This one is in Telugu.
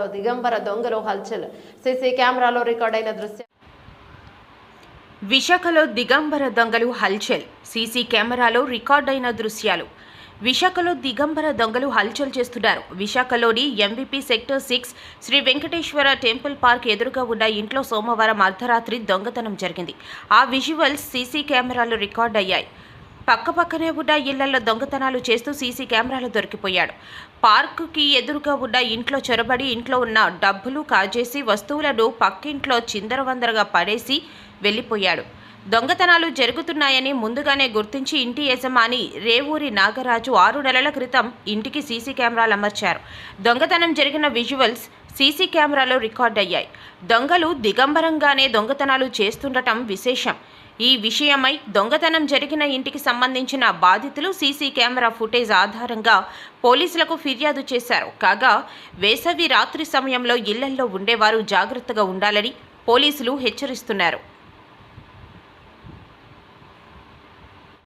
కెమెరాలో దిగంబర దొంగలు హల్చల్. సీసీ కెమెరాలో రికార్డైన దృశ్యం. విశాఖలో దిగంబర దొంగలు హల్చల్. సీసీ కెమెరాలో రికార్డైన దృశ్యాలు. విశాఖలో దిగంబర దొంగలు హల్చల్ చేస్తున్నారు. విశాఖలోని MVP sector 6 Sri Venkateswara temple park ఎదురుగా ఉన్న ఇంట్లో సోమవారం అర్ధరాత్రి దొంగతనం జరిగింది. ఆ విజువల్స్ సీసీ కెమెరాలో రికార్డ్ అయ్యాయి. పక్కపక్కనే ఉన్న ఇళ్లలో దొంగతనాలు చేస్తూ సీసీ కెమెరాలు దొరికిపోయాడు. పార్కుకి ఎదురుగా ఉన్న ఇంట్లో చొరబడి ఇంట్లో ఉన్న డబ్బులు కాజేసి వస్తువులను పక్కింట్లో చిందరవందరగా పడేసి వెళ్లిపోయాడు. దొంగతనాలు జరుగుతున్నాయని ముందుగానే గుర్తించి ఇంటి యజమాని రేవూరి నాగరాజు 6 నెలల క్రితం ఇంటికి సీసీ కెమెరాలు అమర్చారు. దొంగతనం జరిగిన విజువల్స్ సీసీ కెమెరాలో రికార్డ్ అయ్యాయి. దొంగలు దిగంబరంగానే దొంగతనాలు చేస్తుండటం విశేషం. ఈ విషయమై దొంగతనం జరిగిన ఇంటికి సంబంధించిన బాధితులు సీసీ కెమెరా ఫుటేజ్ ఆధారంగా పోలీసులకు ఫిర్యాదు చేశారు. కాగా వేసవి రాత్రి సమయంలో ఇళ్లల్లో ఉండేవారు జాగ్రత్తగా ఉండాలని పోలీసులు హెచ్చరిస్తున్నారు.